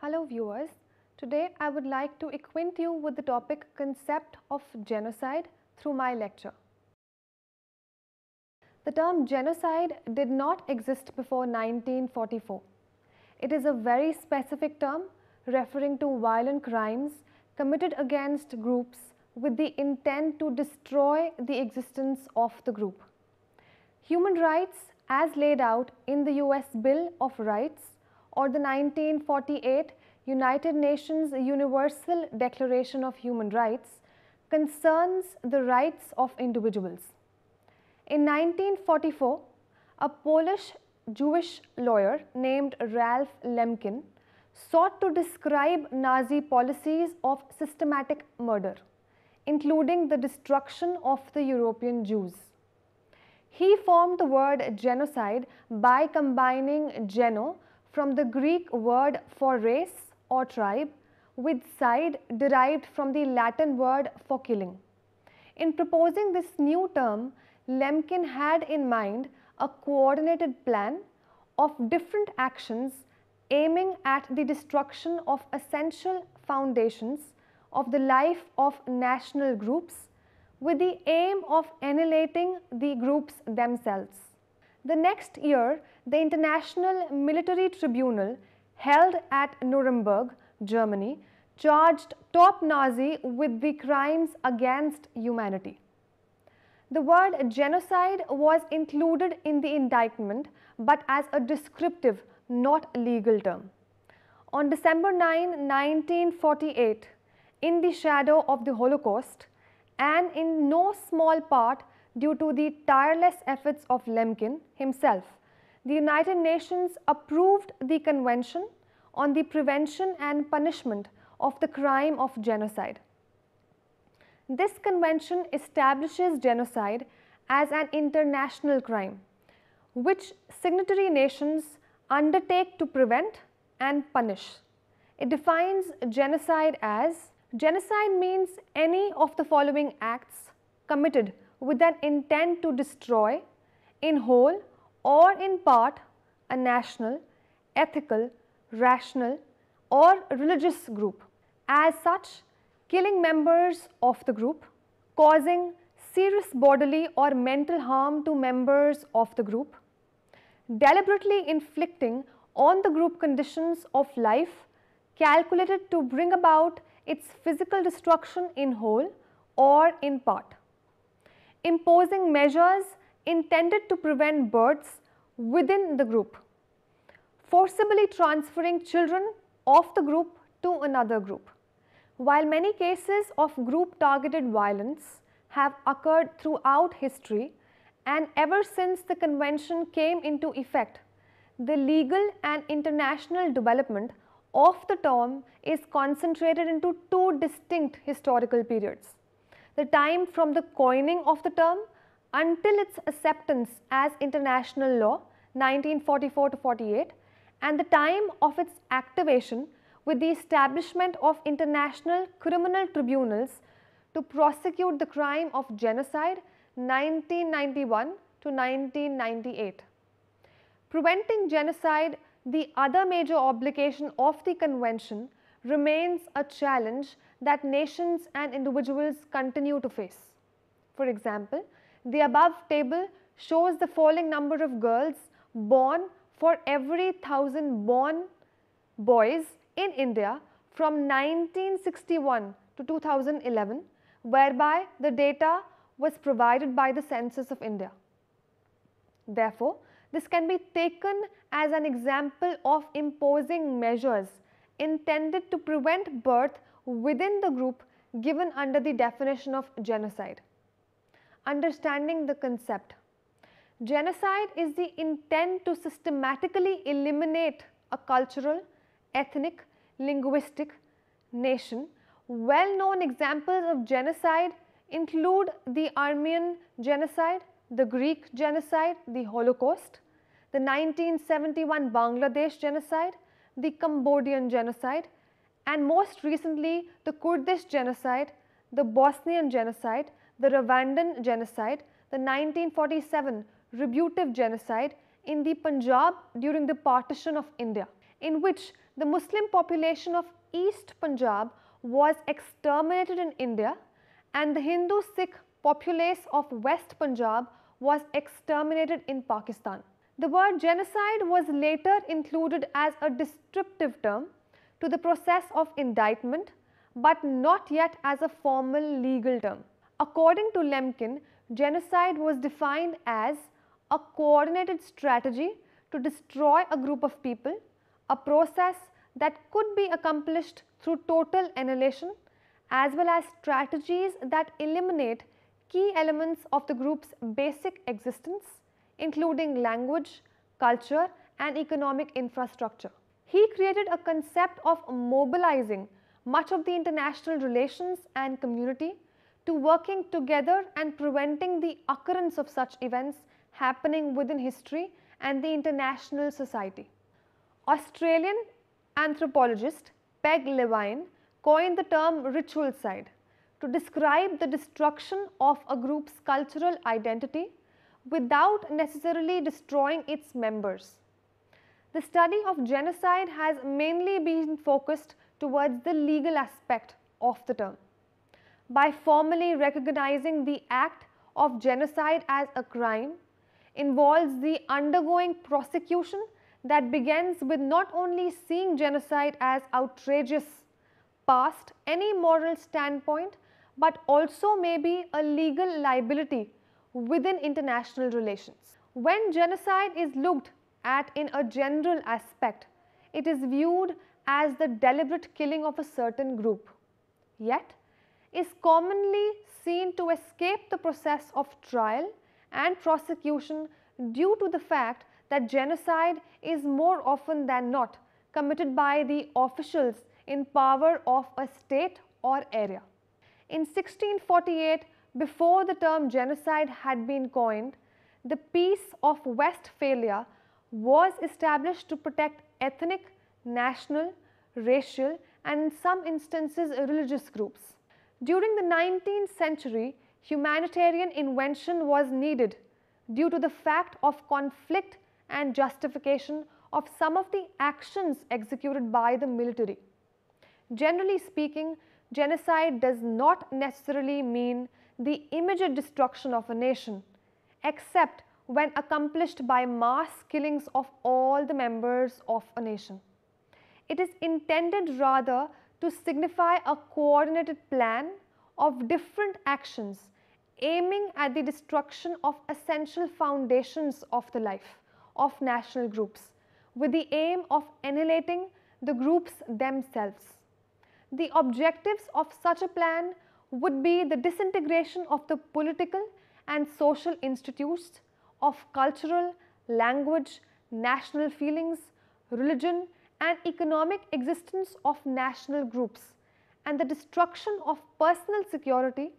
Hello viewers, today I would like to acquaint you with the topic concept of genocide through my lecture. The term genocide did not exist before 1944. It is a very specific term referring to violent crimes committed against groups with the intent to destroy the existence of the group. Human rights as laid out in the US Bill of Rights or the 1948 United Nations Universal Declaration of Human Rights concerns the rights of individuals. In 1944, a Polish Jewish lawyer named Ralph Lemkin sought to describe Nazi policies of systematic murder, including the destruction of the European Jews. He formed the word genocide by combining geno from the Greek word for race or tribe with side derived from the Latin word for killing. In proposing this new term, Lemkin had in mind a coordinated plan of different actions aiming at the destruction of essential foundations of the life of national groups with the aim of annihilating the groups themselves. The next year, the International Military Tribunal held at Nuremberg, Germany, charged top Nazi with the crimes against humanity. The word genocide was included in the indictment but as a descriptive, not legal term. On December 9, 1948, in the shadow of the Holocaust, and in no small part due to the tireless efforts of Lemkin himself, the United Nations approved the Convention on the Prevention and Punishment of the Crime of Genocide. This convention establishes genocide as an international crime, which signatory nations undertake to prevent and punish. It defines genocide as genocide means any of the following acts committed with an intent to destroy in whole or in part a national, ethical, rational or religious group. As such, killing members of the group, causing serious bodily or mental harm to members of the group, deliberately inflicting on the group conditions of life calculated to bring about its physical destruction in whole or in part, imposing measures intended to prevent births within the group, forcibly transferring children of the group to another group. While many cases of group targeted violence have occurred throughout history and ever since the convention came into effect, the legal and international development of the term is concentrated into two distinct historical periods: the time from the coining of the term until its acceptance as international law 1944 to 48, and the time of its activation with the establishment of international criminal tribunals to prosecute the crime of genocide 1991 to 1998. Preventing genocide, the other major obligation of the convention, remains a challenge that nations and individuals continue to face. For example, the above table shows the falling number of girls born for every 1,000 born boys in India from 1961 to 2011, whereby the data was provided by the Census of India. Therefore, this can be taken as an example of imposing measures intended to prevent birth within the group given under the definition of genocide. Understanding the concept. Genocide is the intent to systematically eliminate a cultural, ethnic, linguistic nation. Well-known examples of genocide include the Armenian genocide, the Greek genocide, the Holocaust, the 1971 Bangladesh genocide, the Cambodian genocide, and most recently the Kurdish genocide, the Bosnian genocide, the Rwandan genocide, the 1947 rebutive genocide in the Punjab during the partition of India, in which the Muslim population of East Punjab was exterminated in India and the Hindu Sikh populace of West Punjab was exterminated in Pakistan. The word genocide was later included as a descriptive term to the process of indictment, but not yet as a formal legal term. According to Lemkin, genocide was defined as a coordinated strategy to destroy a group of people, a process that could be accomplished through total annihilation, as well as strategies that eliminate key elements of the group's basic existence, including language, culture, and economic infrastructure. He created a concept of mobilizing much of the international relations and community to working together and preventing the occurrence of such events happening within history and the international society. Australian anthropologist Peg Levine coined the term ritualcide to describe the destruction of a group's cultural identity without necessarily destroying its members. The study of genocide has mainly been focused towards the legal aspect of the term. By formally recognizing the act of genocide as a crime involves the undergoing prosecution that begins with not only seeing genocide as outrageous past any moral standpoint, but also may be a legal liability within international relations. When genocide is looked at in a general aspect, it is viewed as the deliberate killing of a certain group, yet is commonly seen to escape the process of trial and prosecution due to the fact that genocide is more often than not committed by the officials in power of a state or area. In 1648, before the term genocide had been coined, the Peace of Westphalia was established to protect ethnic, national, racial, and in some instances religious groups. During the 19th century, humanitarian invention was needed due to the fact of conflict and justification of some of the actions executed by the military. Generally speaking, genocide does not necessarily mean the immediate destruction of a nation, except when accomplished by mass killings of all the members of a nation. It is intended rather to signify a coordinated plan of different actions aiming at the destruction of essential foundations of the life of national groups, with the aim of annihilating the groups themselves. The objectives of such a plan would be the disintegration of the political and social institutes, of cultural, language, national feelings, religion, and economic existence of national groups, and the destruction of personal security,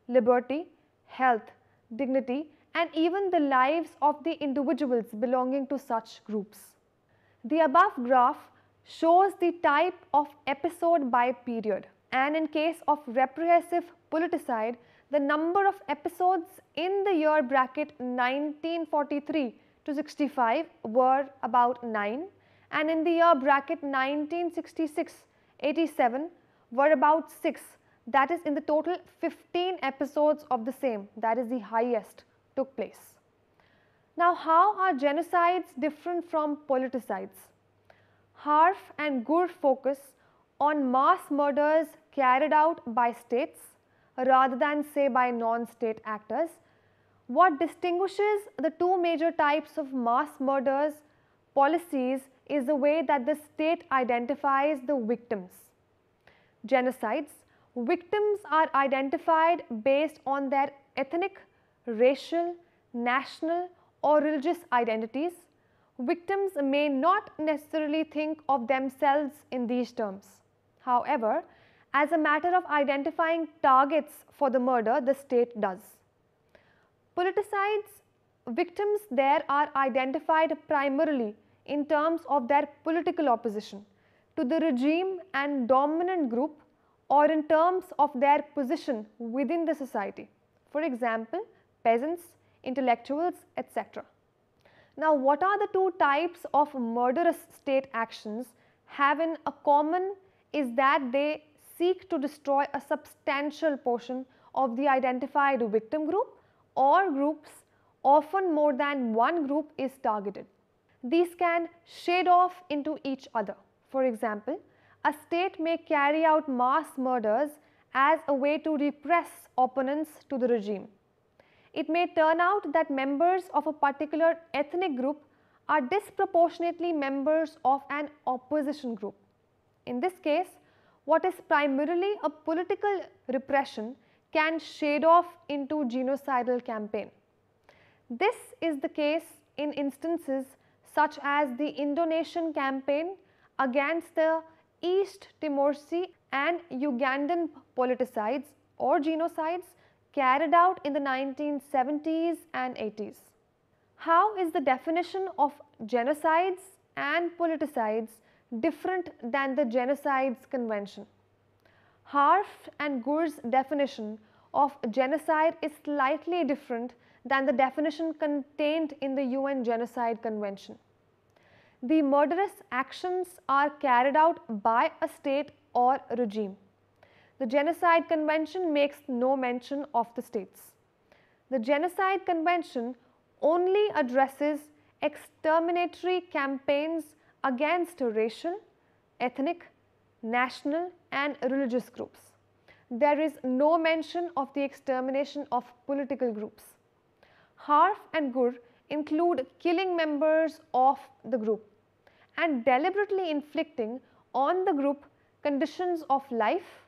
liberty, health, dignity, and even the lives of the individuals belonging to such groups. The above graph shows the type of episode by period, and in case of repressive politicide, the number of episodes in the year bracket 1943 to 65 were about 9, and in the year bracket 1966-87 were about 6, that is in the total 15 episodes of the same, that is the highest, took place. Now, how are genocides different from politicides? Harf and Gur focus on mass murders carried out by states rather than say by non-state actors. What distinguishes the two major types of mass murders policies is the way that the state identifies the victims. Genocides, victims are identified based on their ethnic, racial, national or religious identities. Victims may not necessarily think of themselves in these terms. However, as a matter of identifying targets for the murder, the state does. Politicides, victims there are identified primarily in terms of their political opposition to the regime and dominant group, or in terms of their position within the society. For example, peasants, intellectuals, etc. Now, what are the two types of murderous state actions have in common is that they seek to destroy a substantial portion of the identified victim group or groups. Often more than one group is targeted. These can shade off into each other. For example, a state may carry out mass murders as a way to repress opponents to the regime. It may turn out that members of a particular ethnic group are disproportionately members of an opposition group. In this case, what is primarily a political repression can shade off into genocidal campaign. This is the case in instances such as the Indonesian campaign against the East Timorese and Ugandan politicides or genocides carried out in the 1970s and 80s. How is the definition of genocides and politicides different than the Genocides Convention? Harf and Gur's definition of genocide is slightly different than the definition contained in the UN Genocide Convention. The murderous actions are carried out by a state or regime. The Genocide Convention makes no mention of the states. The Genocide Convention only addresses exterminatory campaigns against racial, ethnic, national and religious groups. There is no mention of the extermination of political groups. Harf and Gur include killing members of the group and deliberately inflicting on the group conditions of life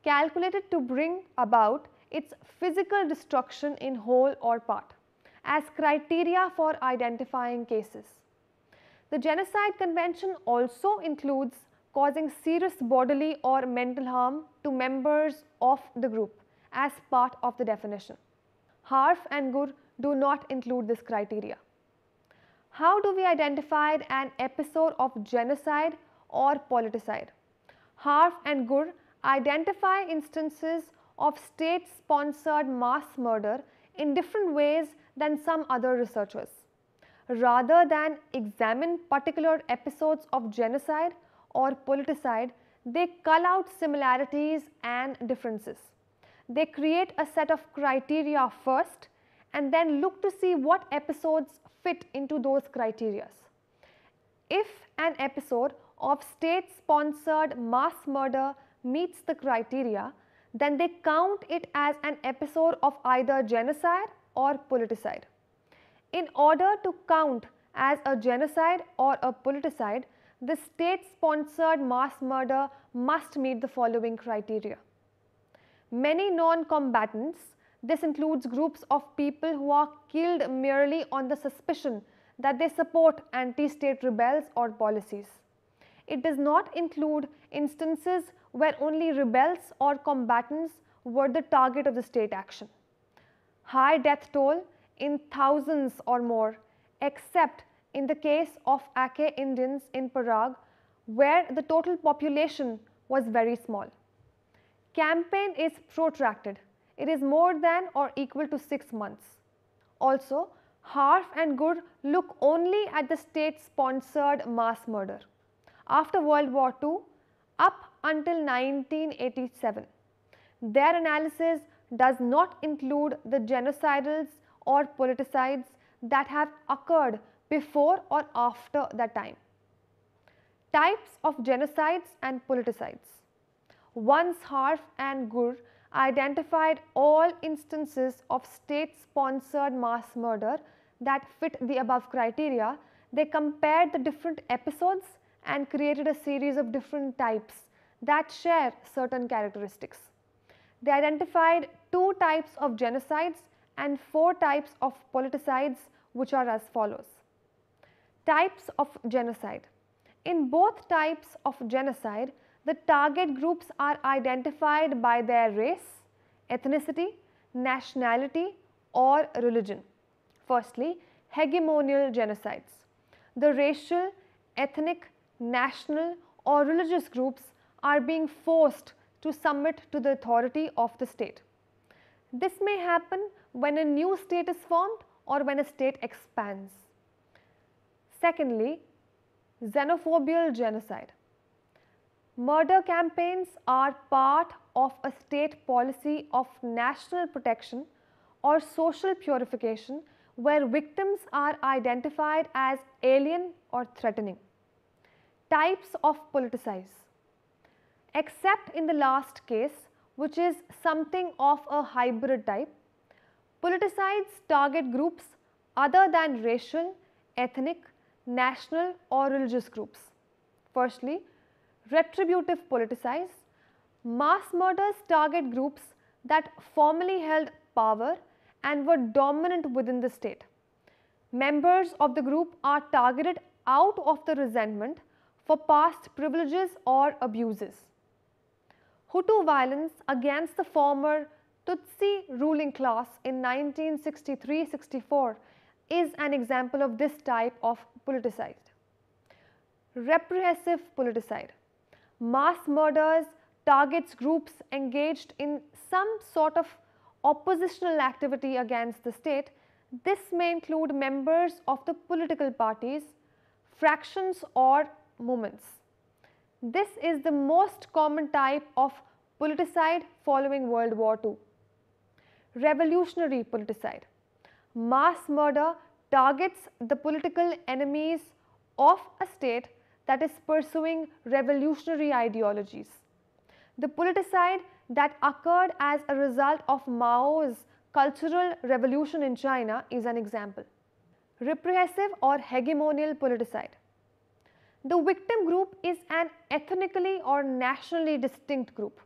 calculated to bring about its physical destruction in whole or part as criteria for identifying cases. The Genocide Convention also includes causing serious bodily or mental harm to members of the group as part of the definition. Harf and Gur do not include this criteria. How do we identify an episode of genocide or politicide? Harf and Gur identify instances of state-sponsored mass murder in different ways than some other researchers. Rather than examine particular episodes of genocide or politicide, they cull out similarities and differences. They create a set of criteria first and then look to see what episodes fit into those criteria. If an episode of state-sponsored mass murder meets the criteria, then they count it as an episode of either genocide or politicide. In order to count as a genocide or a politicide, the state-sponsored mass murder must meet the following criteria. Many non-combatants, this includes groups of people who are killed merely on the suspicion that they support anti-state rebels or policies. It does not include instances where only rebels or combatants were the target of the state action. High death toll in thousands or more, except in the case of Ake Indians in Prague, where the total population was very small. Campaign is protracted. It is more than or equal to 6 months. Also, Harf and Gur look only at the state-sponsored mass murder after World War II up until 1987. Their analysis does not include the genocidals or politicides that have occurred before or after that time. Types of genocides and politicides. Once Harf and Gur identified all instances of state-sponsored mass murder that fit the above criteria, they compared the different episodes and created a series of different types that share certain characteristics. They identified 2 types of genocides and 4 types of politicides, which are as follows. Types of genocide. In both types of genocide, the target groups are identified by their race, ethnicity, nationality or religion. Firstly, hegemonial genocides. The racial, ethnic, national or religious groups are being forced to submit to the authority of the state. This may happen when a new state is formed or when a state expands. Secondly, xenophobic genocide. Murder campaigns are part of a state policy of national protection or social purification where victims are identified as alien or threatening. Types of politicize. Except in the last case, which is something of a hybrid type, politicides target groups other than racial, ethnic, national or religious groups. Firstly, retributive politicize. Mass murders target groups that formerly held power and were dominant within the state. Members of the group are targeted out of the resentment for past privileges or abuses. Hutu violence against the former Tutsi ruling class in 1963-64 is an example of this type of politicized. Repressive politicide. Mass murders targets groups engaged in some sort of oppositional activity against the state. This may include members of the political parties, fractions or movements. This is the most common type of politicide following World War II. Revolutionary politicide. Mass murder targets the political enemies of a state that is pursuing revolutionary ideologies. The politicide that occurred as a result of Mao's cultural revolution in China is an example. Repressive or hegemonial politicide. The victim group is an ethnically or nationally distinct group,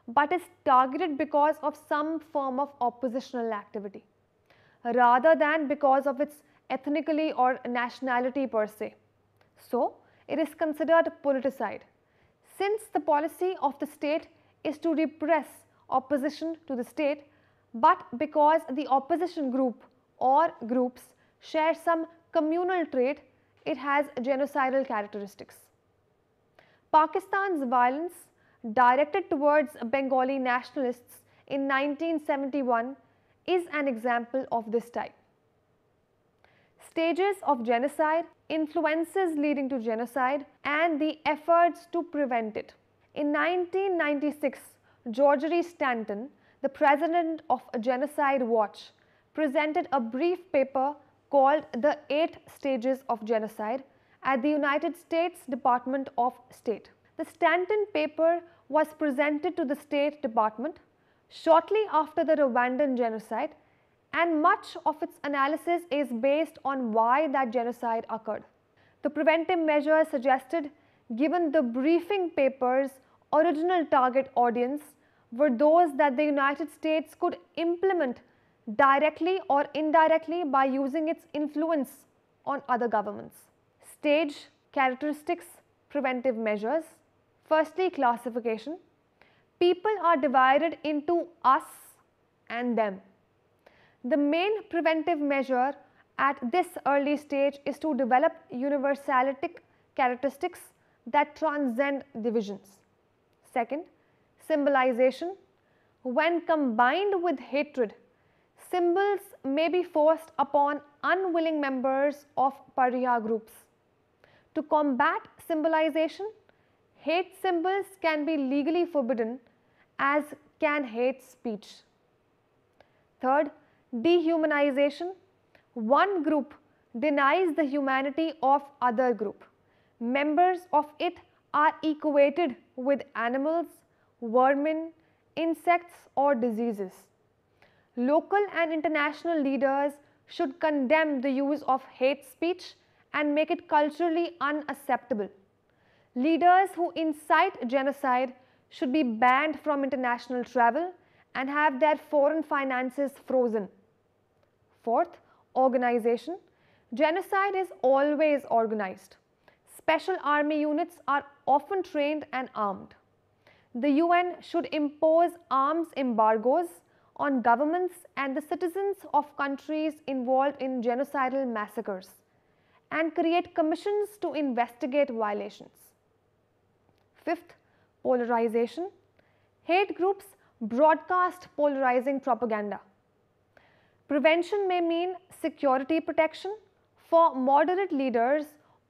but is targeted because of some form of oppositional activity, rather than because of its ethnically or nationality per se. So, it is considered politicide, since the policy of the state is to repress opposition to the state, but because the opposition group or groups share some communal trait, it has genocidal characteristics. Pakistan's violence directed towards Bengali nationalists in 1971 is an example of this type. Stages of genocide, influences leading to genocide and the efforts to prevent it. In 1996, George Stanton, the president of Genocide Watch, presented a brief paper called The 8 Stages of Genocide at the United States Department of State. The Stanton paper was presented to the State Department shortly after the Rwandan genocide, and much of its analysis is based on why that genocide occurred. The preventive measures suggested, given the briefing paper's original target audience, were those that the United States could implement directly or indirectly by using its influence on other governments. Stage, characteristics, preventive measures. Firstly, classification. People are divided into us and them. The main preventive measure at this early stage is to develop universalistic characteristics that transcend divisions. Second, symbolization. When combined with hatred, symbols may be forced upon unwilling members of pariah groups. To combat symbolization, hate symbols can be legally forbidden, as can hate speech. Third, dehumanization. One group denies the humanity of other group. Members of it are equated with animals, vermin, insects or diseases. Local and international leaders should condemn the use of hate speech and make it culturally unacceptable. Leaders who incite genocide should be banned from international travel and have their foreign finances frozen. Fourth, organization. Genocide is always organized. Special army units are often trained and armed. The UN should impose arms embargoes on governments and the citizens of countries involved in genocidal massacres and create commissions to investigate violations. Fifth, polarization. Hate groups broadcast polarizing propaganda. Prevention may mean security protection for moderate leaders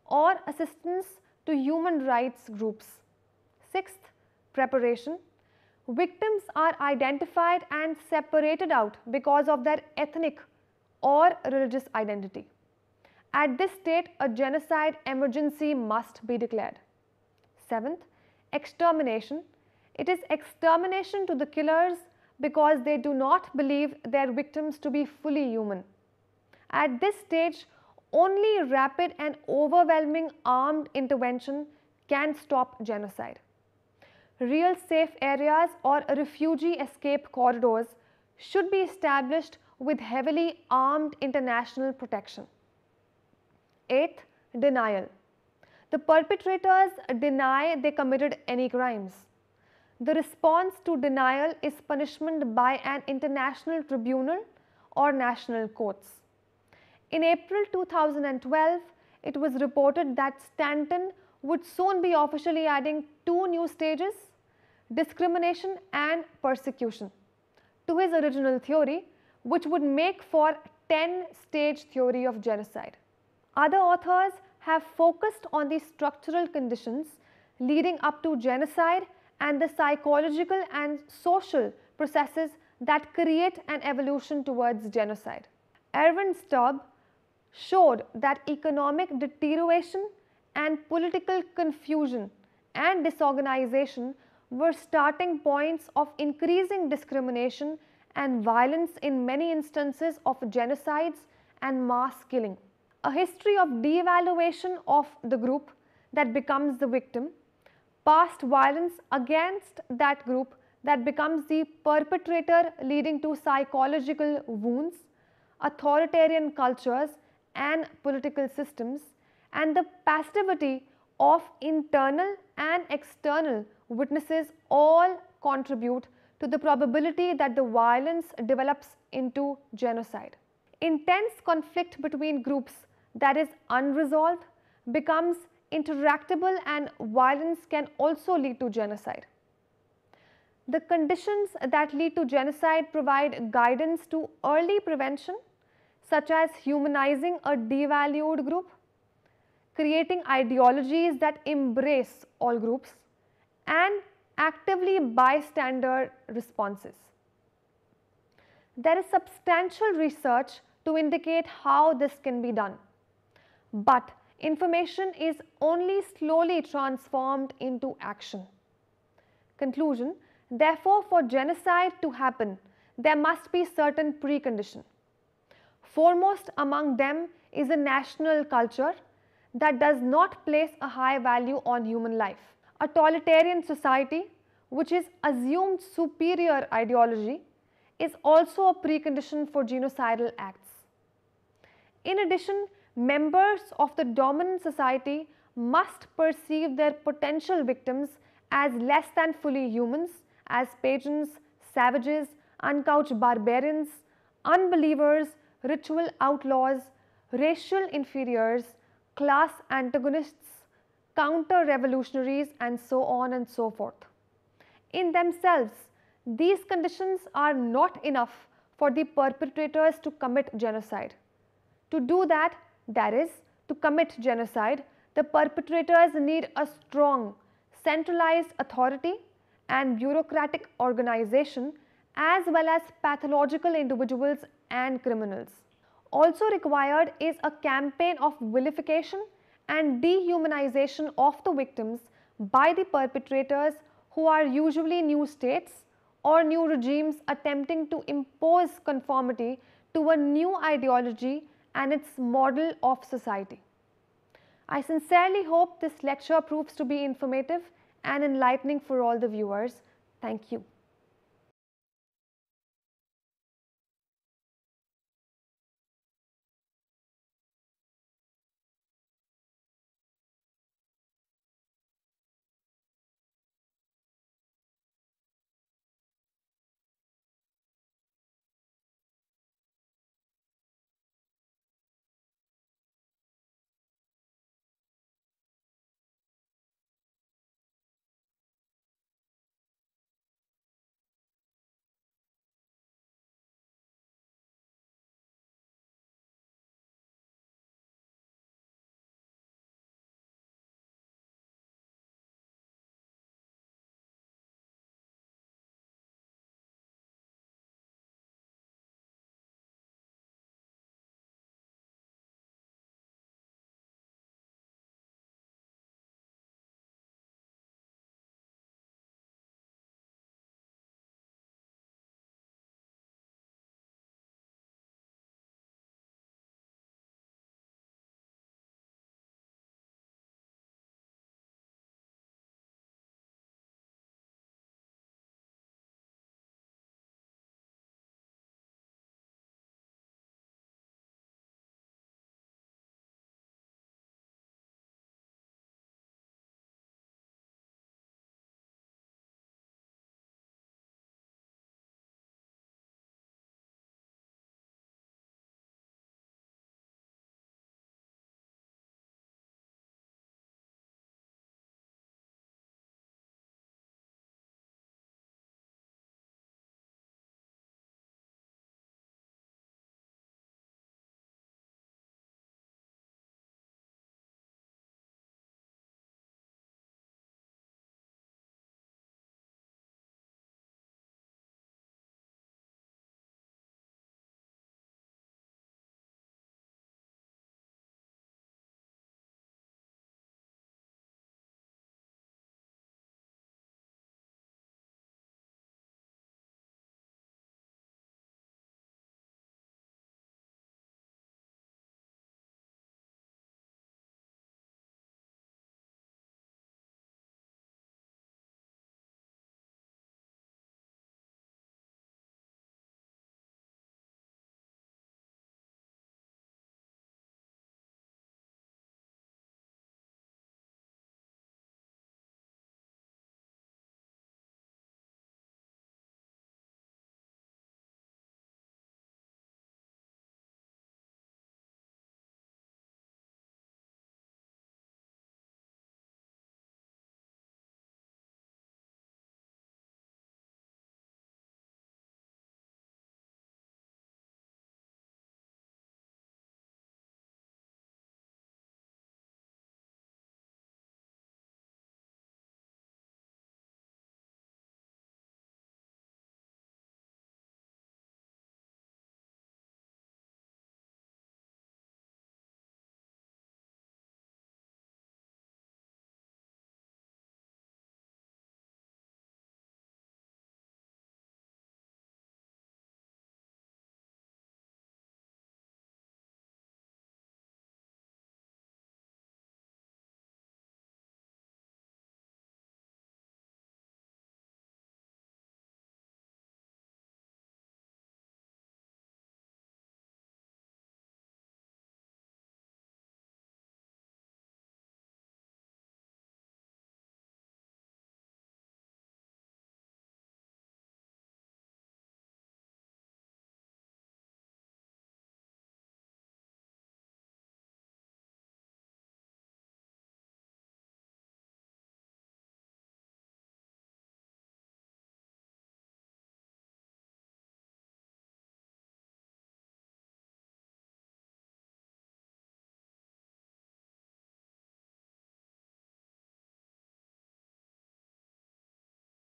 or assistance to human rights groups. Sixth, preparation. Victims are identified and separated out because of their ethnic or religious identity. At this state, a genocide emergency must be declared. Seventh, extermination. It is extermination to the killers because they do not believe their victims to be fully human. At this stage, only rapid and overwhelming armed intervention can stop genocide. Real safe areas or refugee escape corridors should be established with heavily armed international protection. Eighth, denial. The perpetrators deny they committed any crimes. The response to denial is punishment by an international tribunal or national courts. In April 2012, it was reported that Stanton would soon be officially adding 2 new stages, discrimination and persecution, to his original theory, which would make for 10-stage theory of genocide. Other authors have focused on the structural conditions leading up to genocide and the psychological and social processes that create an evolution towards genocide. Erwin Stubb showed that economic deterioration and political confusion and disorganization were starting points of increasing discrimination and violence in many instances of genocides and mass killing. A history of devaluation of the group that becomes the victim, past violence against that group that becomes the perpetrator leading to psychological wounds, authoritarian cultures and political systems, and the passivity of internal and external witnesses all contribute to the probability that the violence develops into genocide. Intense conflict between groups that is unresolved becomes interactable, and violence can also lead to genocide. The conditions that lead to genocide provide guidance to early prevention, such as humanizing a devalued group, creating ideologies that embrace all groups, and actively bystander responses. There is substantial research to indicate how this can be done, but information is only slowly transformed into action. Conclusion: therefore, for genocide to happen, there must be certain preconditions. Foremost among them is a national culture that does not place a high value on human life. A totalitarian society which is assumed superior ideology is also a precondition for genocidal acts. In addition, members of the dominant society must perceive their potential victims as less than fully humans, as pagans, savages, uncouth barbarians, unbelievers, ritual outlaws, racial inferiors, class antagonists, counter-revolutionaries, and so on and so forth. In themselves, these conditions are not enough for the perpetrators to commit genocide. To do that is, to commit genocide, the perpetrators need a strong, centralized authority and bureaucratic organization, as well as pathological individuals and criminals. Also required is a campaign of vilification and dehumanization of the victims by the perpetrators, who are usually new states or new regimes attempting to impose conformity to a new ideology and its model of society. I sincerely hope this lecture proves to be informative and enlightening for all the viewers. Thank you.